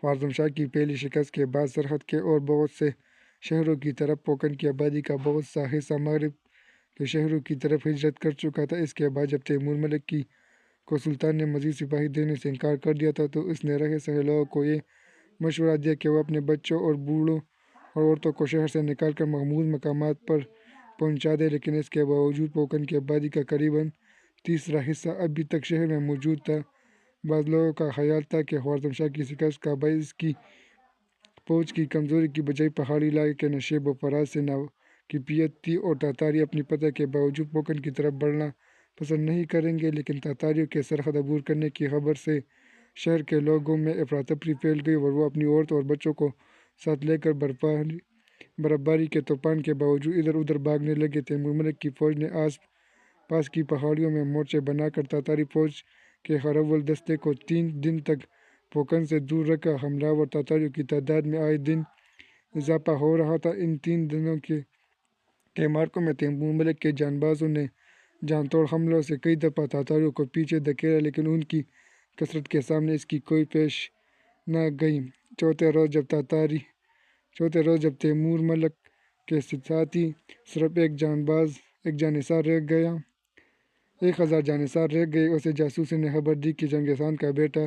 خوارزم شاہ کی پہلی شکست کے بعد سرحد کے اور بہت سے شہروں کی طرف پوکن کی آبادی کا بہت سا حصہ مغرب کے شہروں کی طرف ہجرت کر چکا تھا۔ اس کے بعد جب تیمور ملک کو سلطان نے مزید سپاہی دینے سے انکار کر دیا تھا تو اس نے رہے سہے لوگوں کو یہ مشورہ دیا کہ وہ اپنے بچوں اور بوڑھوں اور عورتوں کو شہر سے نکال کر محفوظ مقامات پر پہنچا دے، لیکن اس کے باوجود پوکن کی آبادی کا قریباً تیسرا حصہ ابھی تک شہر میں موجود تھا۔ بعض لوگوں کا خیال تھا کہ خوارزم شاہ کی شکست کا باعث اس کی فوج کی کمزوری کی بجائے پہاڑی علاقے کے نشیب و فراز سے ناواقفیت تھی، اور تاتاری اپنی فتح کے باوجود پوکن کی طرف بڑھنا پسند نہیں کریں گے۔ لیکن تاتاریوں کے سرحد عبور کرنے کی خبر سے شہر کے لوگوں میں افراتفری پھیل گئی اور وہ اپنی عورتوں اور بچوں کو ساتھ لے کر برفباری کے طوفان کے باوجود ادھر ادھر بھاگنے لگے۔ تیمور ملک کی فوج نے آس پاس کی پہاڑیوں میں مورچے بنا کر تاتاری فوج کے ہراول دستے کو 3 دن تک پوکن سے دور رکھا۔ حملہ آور تاتاریوں کی تعداد میں آئے دن اضافہ ہو رہا تھا۔ ان 3 دنوں کے معرکوں میں تیمور ملک کے جان بازوں نے جان توڑ حملوں سے کئی دفعہ تاتاریوں کو پیچھے دھکیلا، لیکن ان کی کثرت کے سامنے اس کی کوئی پیش نہ گئی۔ چوتھے روز جب تیمور ملک کے ساتھی صرف 1000 جانصار رہ گئے، اسے جاسوسوں نے خبر دی کہ چنگیز خان کا بیٹا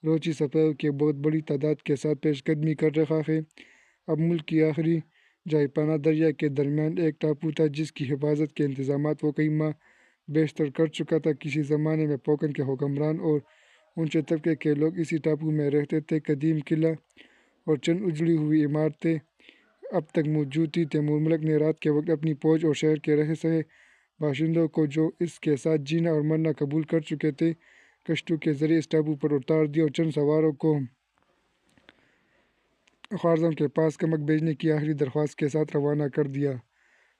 روچی سپاہیوں کی بہت بڑی تعداد کے ساتھ پیش قدمی کر رہا ہے۔ اب ملک کی آخری جائے پناہ دریا کے درمیان ایک ٹاپو تھا جس کی حفاظت کے انتظامات وہ کئی ماہ بیشتر کر چکا تھا۔ کسی زمانے میں پوکن کے حکمران اور اونچے طبقے کے لوگ اسی ٹاپو میں رہتے تھے۔ قدیم قلعہ اور چند اجڑی ہوئی عمارتیں اب تک موجود تھیں۔ تیمور ملک نے رات کے وقت اپنی فوج اور شہر کے رہے سہے باشندوں کو، جو اس کے ساتھ جینا اور مرنا قبول کر چکے تھے، کشتیوں کے ذریعے اس ٹاپو پر اتار دیا اور چند سواروں کو خوارزم کے پاس کمک بھیجنے کی آخری درخواست کے ساتھ روانہ کر دیا۔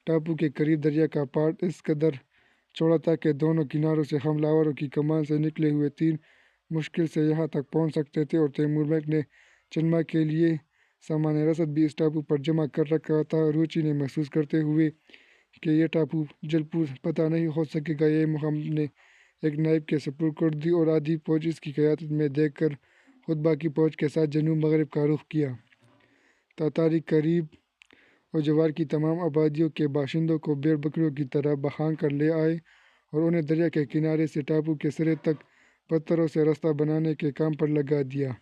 ٹاپو کے قریب دریا کا پاٹ اس قدر چوڑا تھا کہ دونوں کناروں سے حملہ آوروں کی کمان سے نکلے ہوئے تیر مشکل سے یہاں تک پہنچ سکتے تھے، اور تیمور ملک نے چند ماہ کے لیے سامان رسد بھی اس ٹاپو پر جمع کر رکھا تھا۔ روچی نے محسوس کرتے ہوئے کہ یہ ٹاپو جل فتح نہیں ہو سکے گا، یہ مہم نے ایک نائب کے سپرد کر دی اور آدھی فوج اس کی قیادت میں دے کر خود باقی فوج کے ساتھ جنوب مغرب کا رخ کیا۔ تاتاری قریب اور جوار کی تمام آبادیوں کے باشندوں کو بھیڑ بکریوں کی طرح بہانگ کر لے آئے اور انہیں دریا کے کنارے سے ٹاپو کے سرے تک پتھروں سے راستہ بنانے کے کام پر لگا دیا۔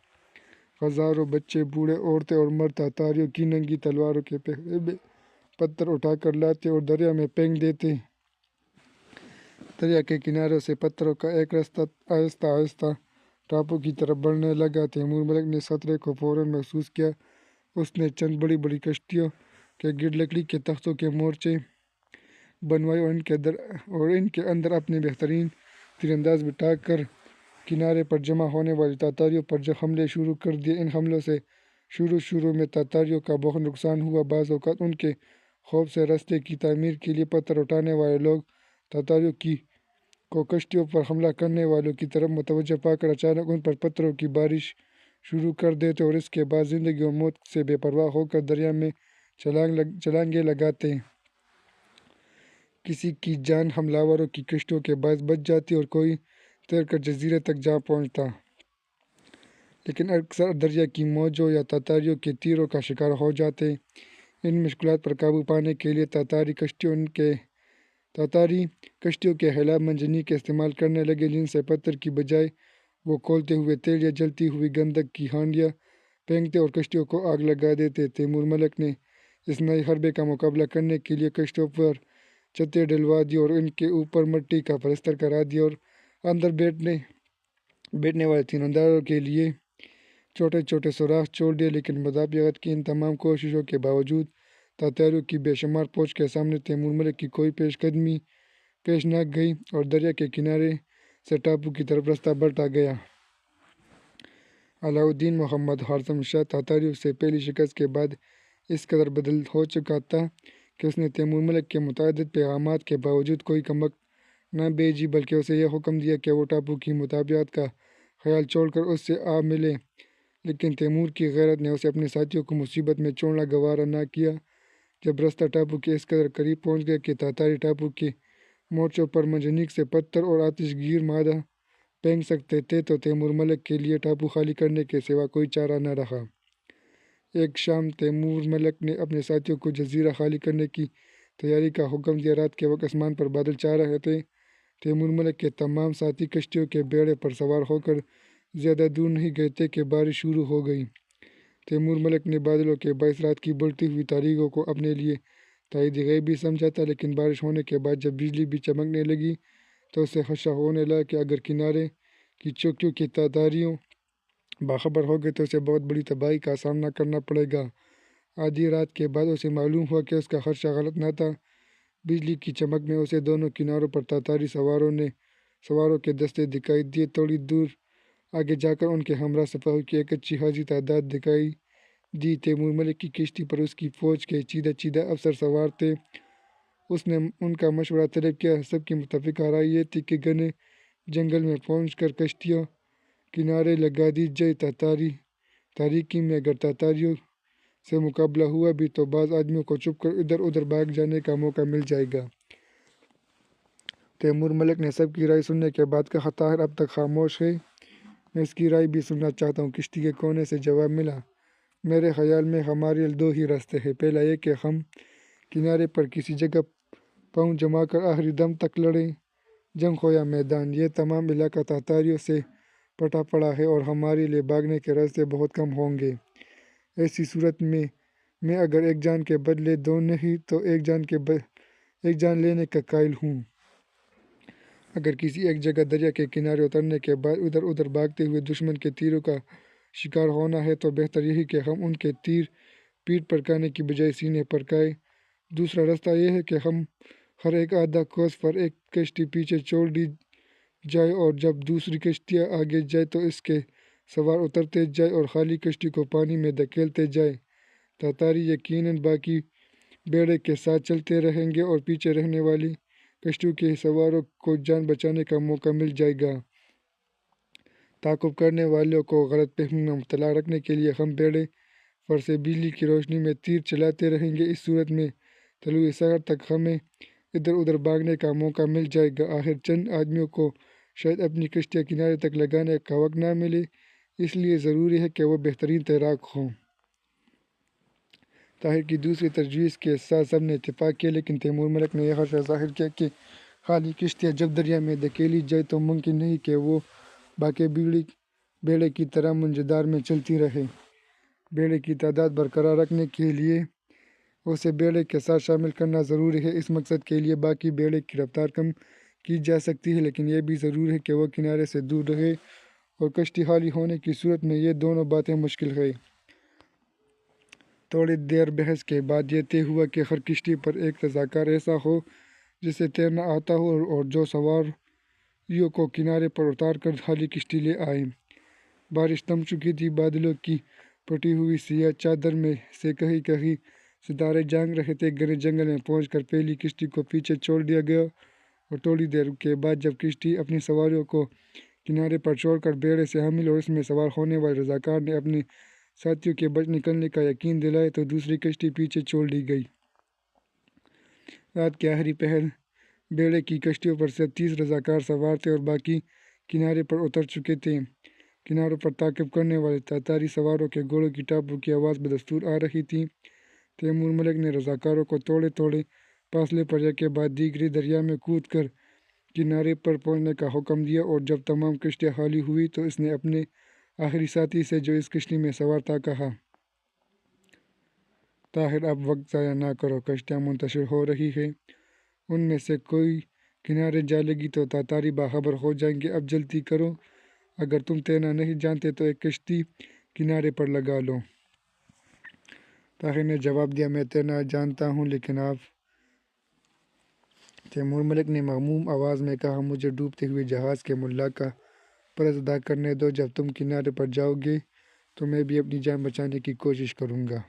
ہزاروں بچے، بوڑھے، عورتیں اور مرد تاتاریوں کی ننگی تلواروں کے پہرے میں پتھر اٹھا کر لاتے اور دریا میں پھینک دیتے۔ دریا کے کناروں سے پتھروں کا ایک راستہ آہستہ آہستہ ٹاپو کی طرف بڑھنے لگا۔ تیمور ملک نے اس خطرے کو فوراً محسوس کیا۔ اس نے چند بڑی بڑی کشتیوں کے گرد لکڑی کے تختوں کے مورچے بنوائے اور ان کے اندر اپنے بہترین تیرانداز بٹھا کر کنارے پر جمع ہونے والے تاتاریوں پر حملے شروع کر دیے۔ ان حملوں سے شروع میں تاتاریوں کا بہت نقصان ہوا۔ بعض اوقات ان کے خوف سے راستے کی تعمیر کے لیے پتھر اٹھانے والے لوگ تاتاریوں کو کشتیوں پر حملہ کرنے والوں کی طرف متوجہ پا کر اچانک ان پر پتھروں کی بارش شروع کر دیتے اور اس کے بعد زندگی اور موت سے بے پرواہ ہو کر دریا میں چھلانگیں لگاتے۔ کسی کی جان حملہ آوروں کی کشتیوں کے باعث بچ جاتی اور کوئی تیر کر جزیرے تک جا پہنچتا، لیکن اکثر دریا کی موجوں یا تاتاریوں کے تیروں کا شکار ہو جاتے۔ ان مشکلات پر قابو پانے کے لیے تاتاری کشتیوں کے خلاف منجنیق کا استعمال کرنے لگے، جن سے پتھر کی بجائے وہ کھولتے ہوئے تیل یا جلتی ہوئی گندھک کی ہانڈیاں پھینکتے اور کشتیوں کو آگ لگا دیتے۔ تیمور ملک نے اس نئے حربے کا مقابلہ کرنے کے لیے کشتیوں پر چھتیں ڈلوا دیں اور ان کے اوپر مٹی کا پلستر کرا دیا اور اندر بیٹھنے والے تیراندازوں کے لیے چھوٹے چھوٹے سوراخ چھوڑ دیے۔ لیکن مدافعت کی ان تمام کوششوں کے باوجود تاتاریوں کی بے شمار فوج کے سامنے تیمور ملک کی کوئی پیش قدمی پیش نہ گئی اور دریا کے کنارے سے ٹاپو کی طرف راستہ بڑھتا گیا۔ علاء الدین محمد خوارزم شاہ تاتاریوں سے پہلی شکست کے بعد اس قدر بدل ہو چکا تھا کہ اس نے تیمور ملک کے متعدد پیغامات کے باوجود کوئی کمک نہ بھیجی، بلکہ اسے یہ حکم دیا کہ وہ ٹاپو کی مدافعت کا خیال چھوڑ کر اس سے آ ملے۔ لیکن تیمور کی غیرت نے اسے اپنے ساتھیوں کو مصیبت میں چھوڑنا گوارا نہ کیا۔ جب راستہ ٹاپو کے اس قدر قریب پہنچ گیا کہ تاتاری ٹاپو کے مورچوں پر منجنیق سے پتھر اور آتش گیر مادہ پھینک سکتے تھے تو تیمور ملک کے لیے ٹاپو خالی کرنے کے سوا کوئی چارہ نہ رہا۔ ایک شام تیمور ملک نے اپنے ساتھیوں کو جزیرہ خالی کرنے کی تیاری کا حکم دیا۔ رات کے وقت آسمان پر بادل چھا رہے تھے۔ تیمور ملک کے تمام ساتھی کشتیوں کے بیڑے پر سوار ہو کر زیادہ دور نہیں گئے تھے کہ بارش شروع ہو گئی۔ تیمور ملک نے بادلوں کے باعث رات کی بڑھتی ہوئی تاریکی کو اپنے لیے تائید غیبی سمجھا تھا، لیکن بارش ہونے کے بعد جب بجلی بھی چمکنے لگی تو اسے خدشہ ہونے لگا کہ اگر کنارے کی چوکیوں کے تاتاریوں باخبر ہو گئے تو اسے بہت بڑی تباہی کا سامنا کرنا پڑے گا۔ آدھی رات کے بعد اسے معلوم ہوا کہ اس کا خدشہ غلط نہ تھا۔ بجلی کی چمک میں اسے دونوں کناروں پر تاتاری سواروں کے دستے دکھائی دیے۔ تھوڑی دور آگے جا کر ان کے ہمراہ سپاہیوں کی ایک اچھی خاصی تعداد دکھائی دی۔ تیمور ملک کی کشتی پر اس کی فوج کے چیدہ افسر سوار تھے۔ اس نے ان کا مشورہ طلب کیا۔ سب کی متفقہ رائے یہ تھی کہ گھنے جنگل میں پہنچ کر کشتیاں کنارے لگا دی جائیں۔ تاریکی میں اگر تاتاریوں سے مقابلہ ہوا بھی تو بعض آدمیوں کو چھپ کر ادھر ادھر بھاگ جانے کا موقع مل جائے گا۔ تیمور ملک نے سب کی رائے سننے کے بعد کہا، طاہر اب تک خاموش ہے، میں اس کی رائے بھی سننا چاہتا ہوں۔ کشتی کے کونے سے جواب ملا، میرے خیال میں ہمارے دو ہی راستے ہیں۔ پہلا یہ کہ ہم کنارے پر کسی جگہ پاؤں جما کر آخری دم تک لڑیں، جنگ ہو یا میدان۔ یہ تمام علاقہ تاتاریوں سے پٹا پڑا ہے اور ہمارے لیے بھاگنے کے راستے بہت کم ہوں گے۔ ایسی صورت میں اگر ایک جان کے بدلے دو نہیں تو ایک جان لینے کا قائل ہوں۔ اگر کسی ایک جگہ دریا کے کنارے اترنے کے بعد ادھر ادھر بھاگتے ہوئے دشمن کے تیروں کا شکار ہونا ہے تو بہتر یہی کہ ہم ان کے تیر پیٹھ پر کھانے کی بجائے سینے پر کھائیں۔ دوسرا راستہ یہ ہے کہ ہم ہر ایک آدھا کوس پر ایک کشتی پیچھے چھوڑ دی جائے اور جب دوسری کشتیاں آگے جائیں تو اس کے سوار اترتے جائیں اور خالی کشتی کو پانی میں دھکیلتے جائیں۔ تاتاری یقیناً باقی بیڑے کے ساتھ چلتے رہیں گے اور پیچھے رہنے والی کشتیوں کے سواروں کو جان بچانے کا موقع مل جائے گا۔ تعاقب کرنے والوں کو غلط فہمی میں مبتلا رکھنے کے لیے ہم بیڑے پر سے بجلی کی روشنی میں تیر چلاتے رہیں گے۔ اس صورت میں طلوع سحر تک ہمیں ادھر ادھر بھاگنے کا موقع مل جائے گا۔ آخر چند آدمیوں کو شاید اپنی کشتیاں کنارے تک لگانے کا وقت نہ ملے، اس لیے ضروری ہے کہ وہ بہترین تیراک ہوں۔ طاہر کی دوسری تجویز کے ساتھ سب نے اتفاق کیا، لیکن تیمور ملک نے یہ خدشہ ظاہر کیا کہ خالی کشتیاں جب دریا میں دھکیلی جائیں تو ممکن نہیں کہ وہ باقی بیڑے کی طرح منجدار میں چلتی رہیں۔ بیڑے کی تعداد برقرار رکھنے کے لیے اسے بیڑے کے ساتھ شامل کرنا ضروری ہے۔ اس مقصد کے لیے باقی بیڑے کی رفتار کم کی جا سکتی ہے، لیکن یہ بھی ضروری ہے کہ وہ کنارے سے دور رہے اور کشتی خالی ہونے کی صورت میں یہ دونوں باتیں مشکل ہیں۔ تھوڑی دیر بحث کے بعد یہ طے ہوا کہ ہر کشتی پر ایک رضاکار ایسا ہو جسے تیرنا آتا ہو اور جو سواریوں کو کنارے پر اتار کر خالی کشتی لے آئے۔ بارش تھم چکی تھی۔ بادلوں کی پھٹی ہوئی سیاہ چادر میں سے کہیں کہیں ستارے جھانک رہے تھے۔ گھنے جنگل میں پہنچ کر پہلی کشتی کو پیچھے چھوڑ دیا گیا اور تھوڑی دیر کے بعد جب کشتی اپنی سواریوں کو کنارے پر چھوڑ کر بیڑے سے حامل اور اس میں سوار ہونے والے رضاکار نے اپنے ساتھیوں کے بچ نکلنے کا یقین دلایا تو دوسری کشتی پیچھے چھوڑ دی گئی۔ رات کے آخری پہر بیڑے کی کشتیوں پر صرف 30 رضاکار سوار تھے اور باقی کنارے پر اتر چکے تھے۔ کناروں پر تعاقب کرنے والے تاتاری سواروں کے گھوڑوں کی ٹاپوں کی آواز بدستور آ رہی تھی۔ تیمور ملک نے رضاکاروں کو تھوڑے تھوڑے فاصلے پر ایک کے بعد دیگرے دریا میں کود کر کنارے پر پہنچنے کا حکم دیا اور جب تمام کشتیاں خالی ہوئیں تو اس نے اپنے آخری ساتھی سے جو اس کشتی میں سوار تھا کہا، طاہر اب وقت ضائع نہ کرو، کشتیاں منتشر ہو رہی ہیں، ان میں سے کوئی کنارے جا لگی تو تاتاری باخبر ہو جائیں گے، اب جلدی کرو، اگر تم تیرنا نہیں جانتے تو ایک کشتی کنارے پر لگا لو۔ طاہر نے جواب دیا، میں تیرنا جانتا ہوں لیکن آپ؟ تیمور ملک نے مغموم آواز میں کہا، مجھے ڈوبتے ہوئے جہاز کے ملا کا فرض ادا کرنے دو، جب تم کنارے پر جاؤ گے تو میں بھی اپنی جان بچانے کی کوشش کروں گا۔